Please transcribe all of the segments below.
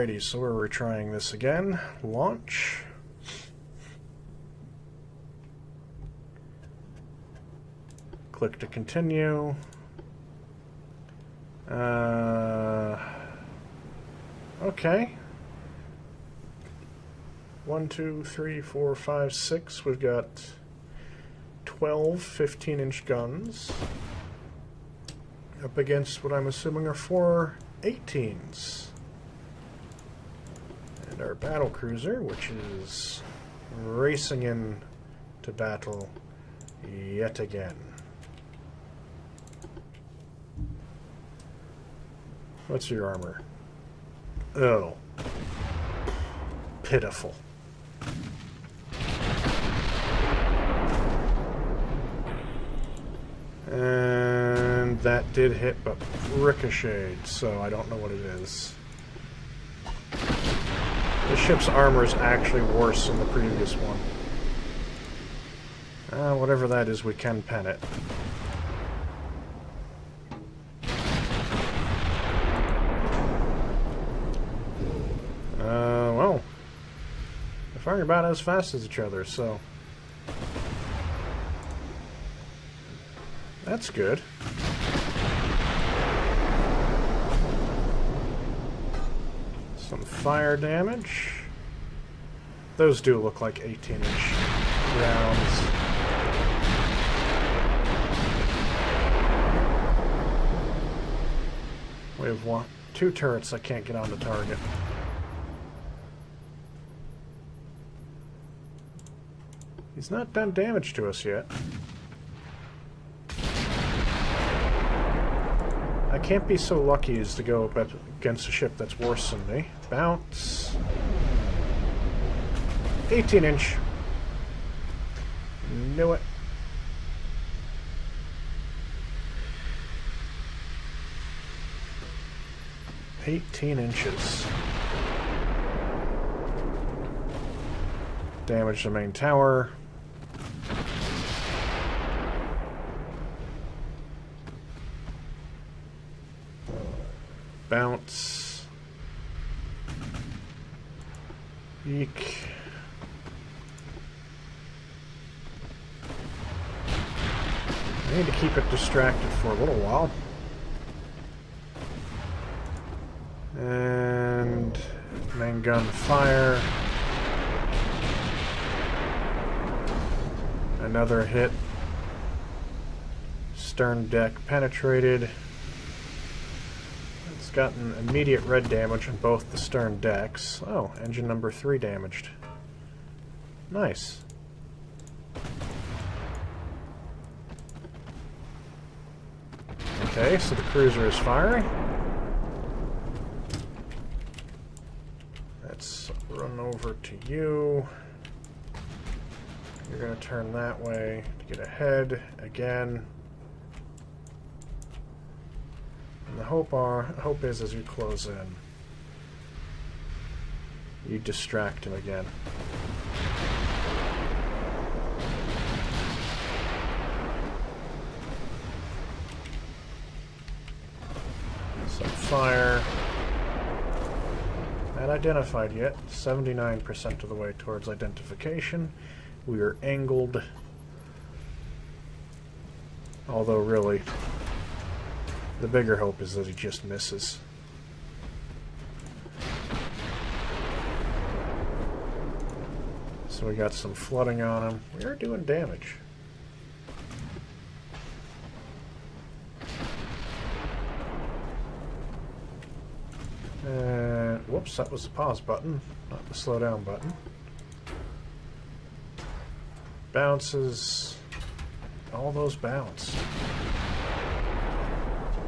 Alrighty, so we're retrying this again. Launch. Click to continue. Okay. 1, 2, 3, 4, 5, 6. We've got 12 15-inch guns up against what I'm assuming are 4 18s. And our battle cruiser, which is racing in to battle yet again. What's your armor? Oh. Pitiful. And that did hit, but ricocheted, so I don't know what it is. The ship's armor is actually worse than the previous one. Whatever that is, we can pen it. Well, they're firing about as fast as each other, so that's good. Some fire damage. Those do look like 18-inch rounds. We have 2 turrets that can't get on the target. He's not done damage to us yet. I can't be so lucky as to go up against a ship that's worse than me. Bounce. 18-inch. Knew it. $18. Damage the main tower. Bounce. Eek. I need to keep it distracted for a little while. And main gun fire. Another hit. Stern deck penetrated. It's gotten immediate red damage on both the stern decks. Oh, engine number 3 damaged. Nice. Okay, so the cruiser is firing. Let's run over to you. You're going to turn that way to get ahead again. And the hope is as you close in, you distract him again. Some fire. Not identified yet. 79% of the way towards identification. We are angled. Although really, the bigger hope is that he just misses. So we got some flooding on him. We are doing damage. Whoops, that was the pause button, not the slow down button. Bounces. All those bounce.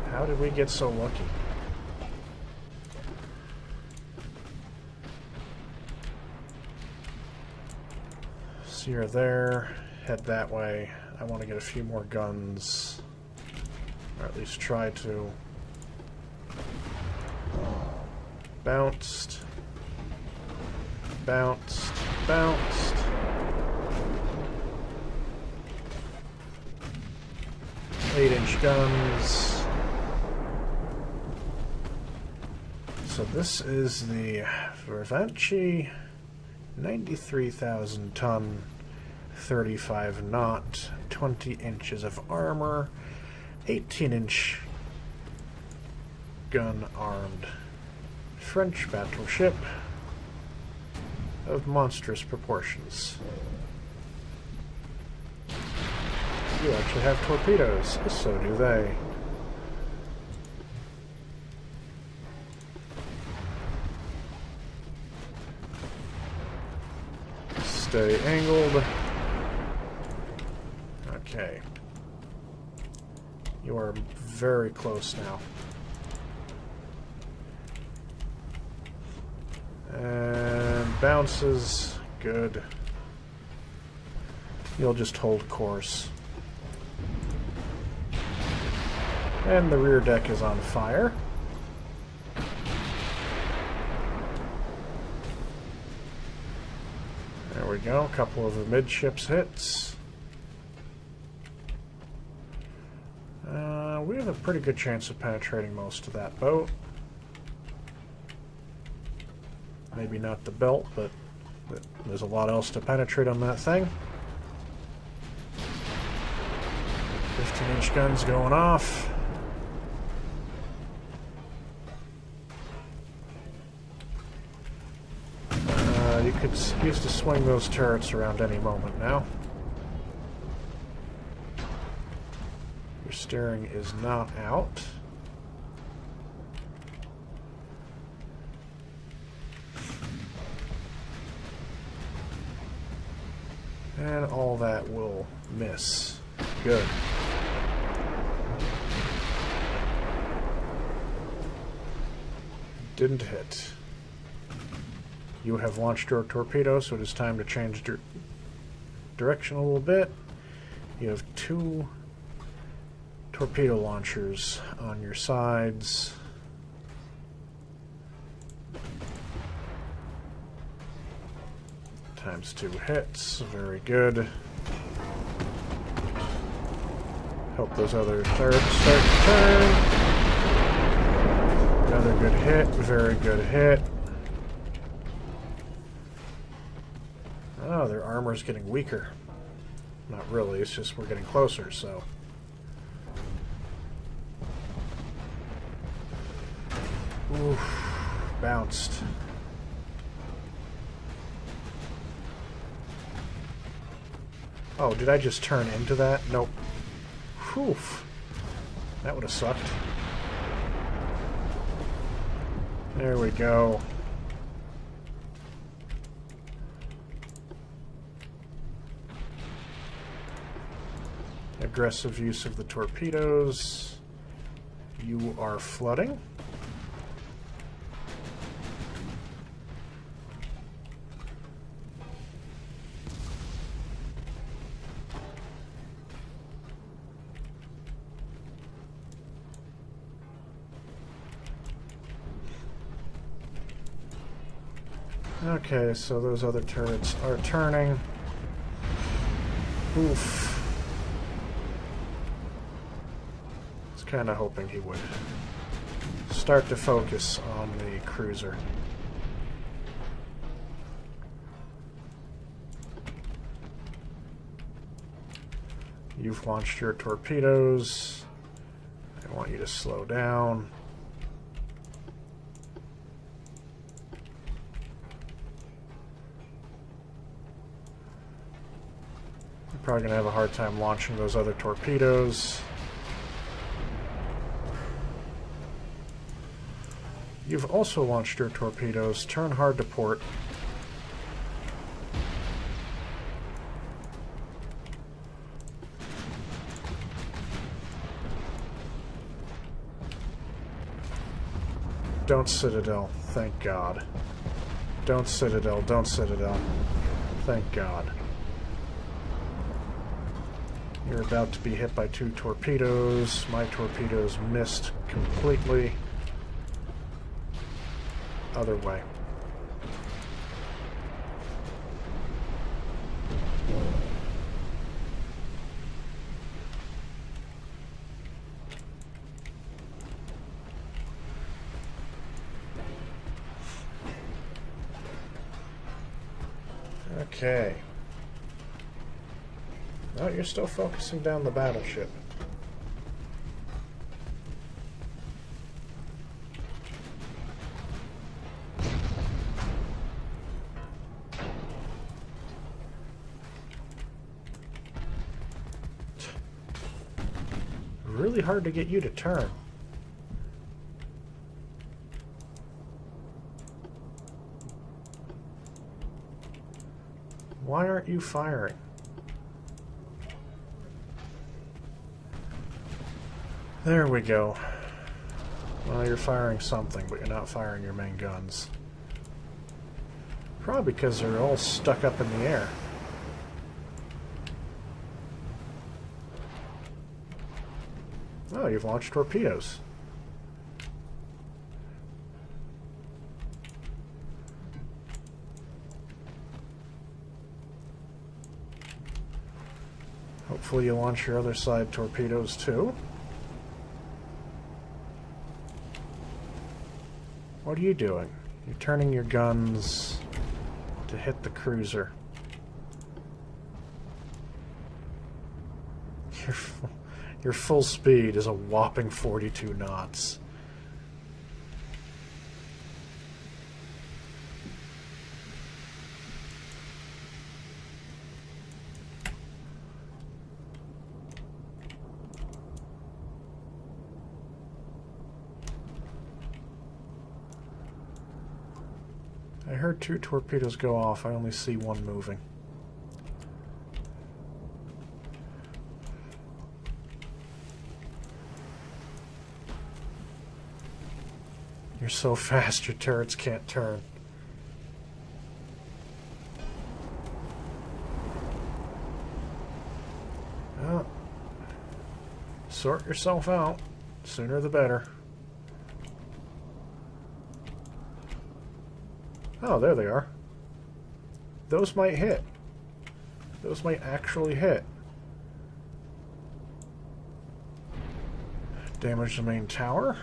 How did we get so lucky? So you're there. Head that way. I want to get a few more guns. Or at least try to. Bounced. Bounced. Bounced. Eight-inch guns. So this is the Vervanchi 93,000 ton, 35 knot, 20 inches of armor, 18-inch gun-armed French battleship of monstrous proportions. You actually have torpedoes, so do they. Stay angled. Okay. You are very close now. And bounces. Good. You'll just hold course. And the rear deck is on fire. There we go. A couple of the midships hits. We have a pretty good chance of penetrating most of that boat. Maybe not the belt, but there's a lot else to penetrate on that thing. 15-inch guns going off. You could use to swing those turrets around any moment now. Your steering is not out. And all that will miss. Good. Didn't hit. You have launched your torpedo, so it is time to change direction a little bit. You have 2 torpedo launchers on your sides. Times 2 hits. Very good. Hope those other turrets start to turn. Another good hit. Very good hit. Oh, their armor's getting weaker. Not really, it's just we're getting closer, so. Oof. Bounced. Oh, did I just turn into that? Nope. Whew. That would have sucked. There we go. Aggressive use of the torpedoes. You are flooding. Okay, so those other turrets are turning. Oof. Kind of hoping he would start to focus on the cruiser. You've launched your torpedoes. I want you to slow down. You're probably going to have a hard time launching those other torpedoes. You've also launched your torpedoes. Turn hard to port. Don't Citadel. Thank God. Don't Citadel. Don't Citadel. Thank God. You're about to be hit by 2 torpedoes. My torpedoes missed completely. Other way. Okay. Oh, you're still focusing down the battleship. Really hard to get you to turn. Why aren't you firing? There we go. Well, you're firing something, but you're not firing your main guns. Probably because they're all stuck up in the air. Oh, you've launched torpedoes. Hopefully you launch your other side torpedoes too. What are you doing? You're turning your guns to hit the cruiser. Your full speed is a whopping 42 knots. I heard 2 torpedoes go off. I only see 1 moving. You're so fast your turrets can't turn. Well, sort yourself out. Sooner the better. Oh, there they are. Those might hit. Those might actually hit. Damage the main tower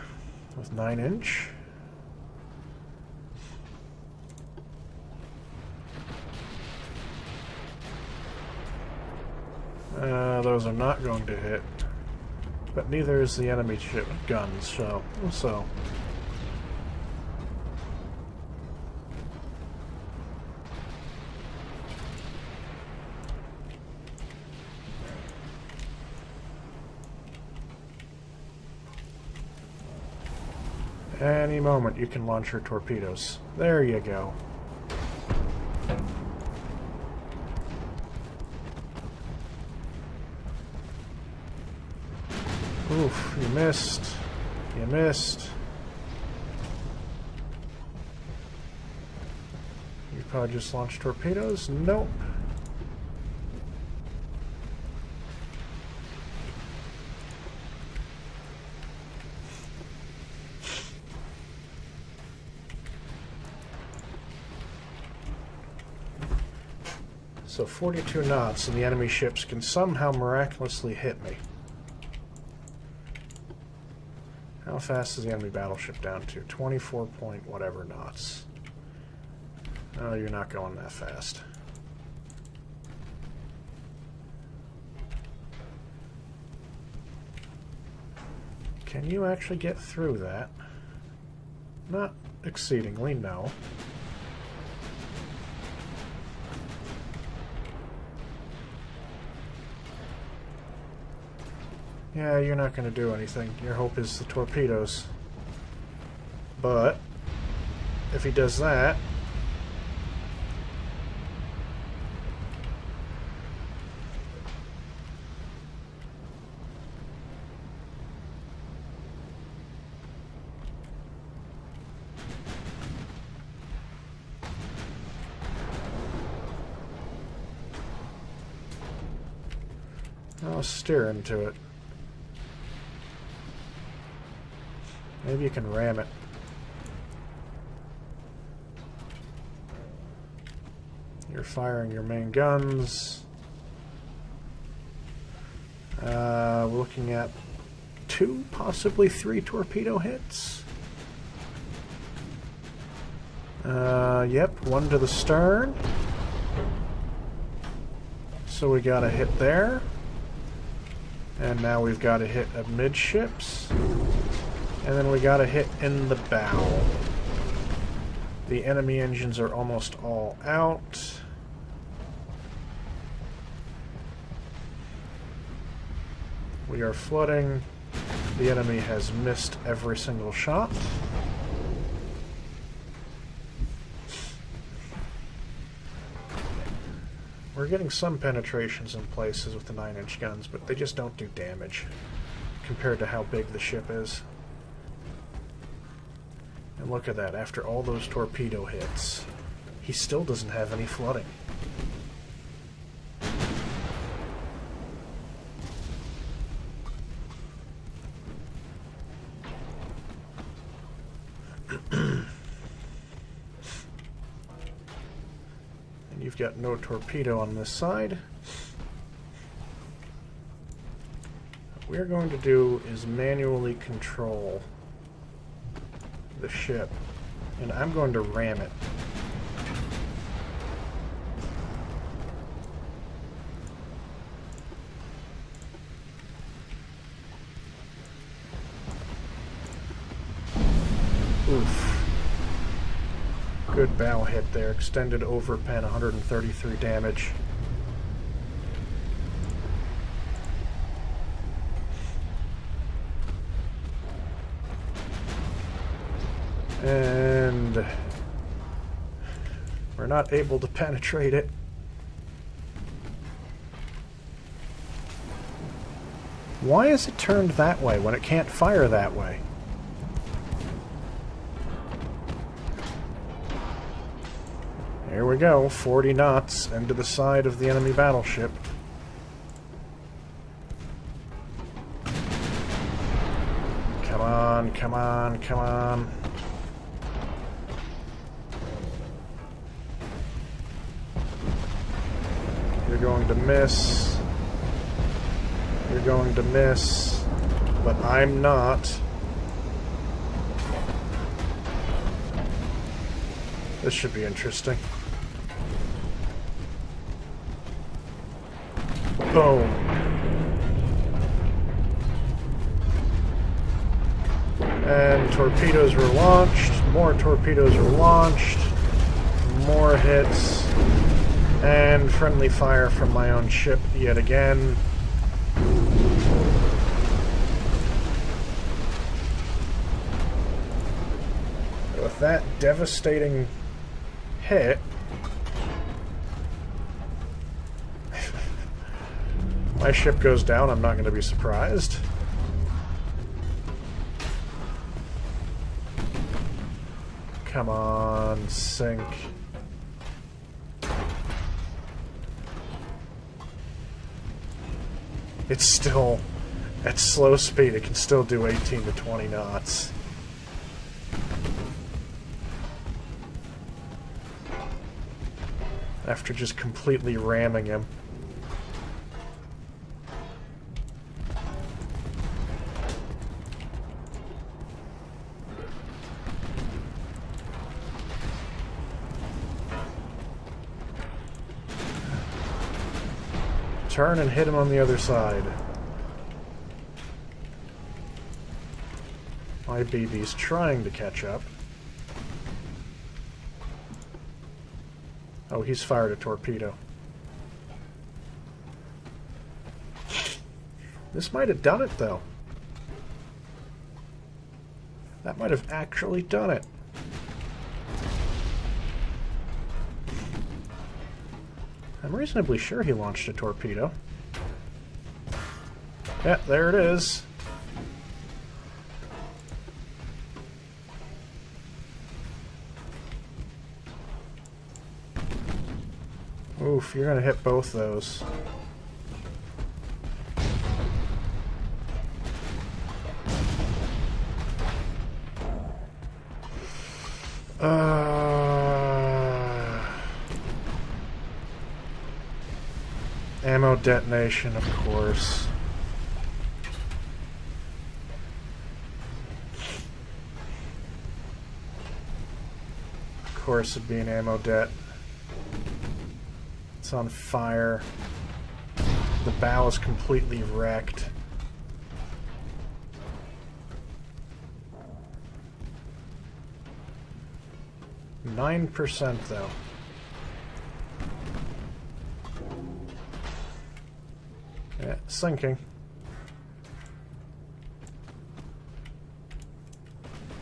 with 9-inch. Those are not going to hit. But neither is the enemy ship guns, so... Any moment you can launch your torpedoes. There you go. Oof, you missed. You missed. You probably just launched torpedoes? Nope. So 42 knots and the enemy ships can somehow miraculously hit me. How fast is the enemy battleship down to? 24 point whatever knots. Oh, you're not going that fast. Can you actually get through that? Not exceedingly, no. Yeah, you're not going to do anything. Your hope is the torpedoes. But if he does that... I'll steer into it. Maybe you can ram it. You're firing your main guns. We're looking at 2, possibly 3 torpedo hits. Yep, 1 to the stern. So we got a hit there. And now we've got a hit amidships. And then we got a hit in the bow. The enemy engines are almost all out. We are flooding. The enemy has missed every single shot. We're getting some penetrations in places with the 9-inch guns, but they just don't do damage compared to how big the ship is. And look at that, after all those torpedo hits, he still doesn't have any flooding. You've got no torpedo on this side. What we're going to do is manually control the ship, and I'm going to ram it. Oof. Good bow hit there. Extended overpen, 133 damage. And we're not able to penetrate it. Why is it turned that way when it can't fire that way? Here we go, 40 knots into the side of the enemy battleship. Come on, come on, come on. You're going to miss. You're going to miss. But I'm not. This should be interesting. Boom. And torpedoes were launched. More torpedoes were launched. More hits. And friendly fire from my own ship yet again. With that devastating hit, my ship goes down, I'm not going to be surprised. Come on, sink. It's still, at slow speed, it can still do 18 to 20 knots. After just completely ramming him. Turn and hit him on the other side. My BB's trying to catch up. Oh, he's fired a torpedo. This might have done it, though. That might have actually done it. I'm reasonably sure he launched a torpedo. Yeah, there it is. Oof, you're gonna hit both those. Ammo detonation, of course. Of course it'd be an ammo det. It's on fire. The bow is completely wrecked. %, though. Yeah, sinking.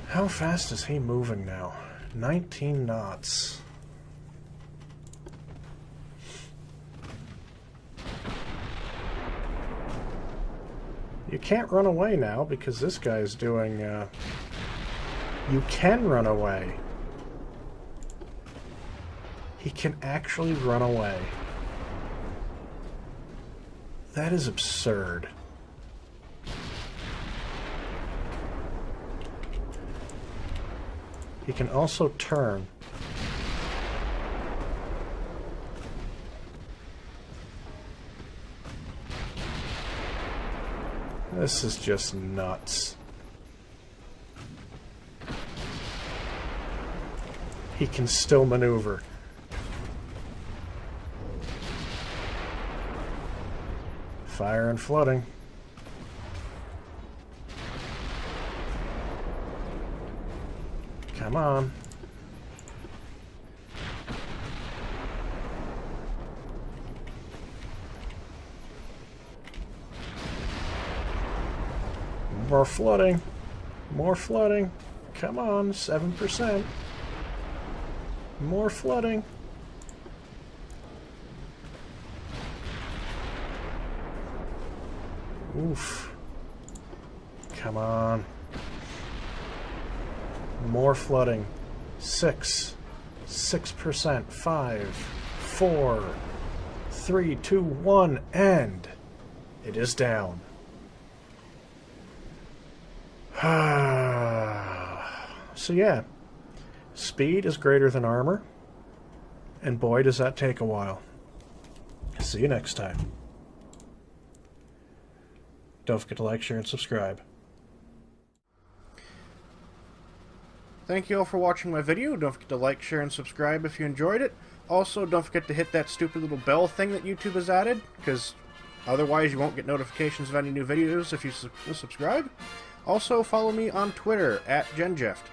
How fast is he moving now? 19 knots. You can't run away now because this guy's doing, You can run away. He can actually run away. That is absurd. He can also turn. This is just nuts. He can still maneuver. Fire and flooding. Come on. More flooding. More flooding. Come on, 7%. More flooding. Oof. Come on. More flooding. 6%. 5, 4, 3, 2, 1, and it is down. So yeah, speed is greater than armor, and boy does that take a while. See you next time. Don't forget to like, share, and subscribe. Thank you all for watching my video. Don't forget to like, share, and subscribe if you enjoyed it. Also, don't forget to hit that stupid little bell thing that YouTube has added, because otherwise you won't get notifications of any new videos if you subscribe. Also, follow me on Twitter, @GenJeft,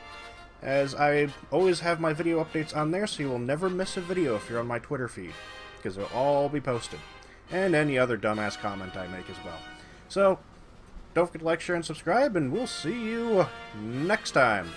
as I always have my video updates on there, so you will never miss a video if you're on my Twitter feed, because they'll all be posted. And any other dumbass comment I make as well. So, don't forget to like, share, and subscribe, and we'll see you next time.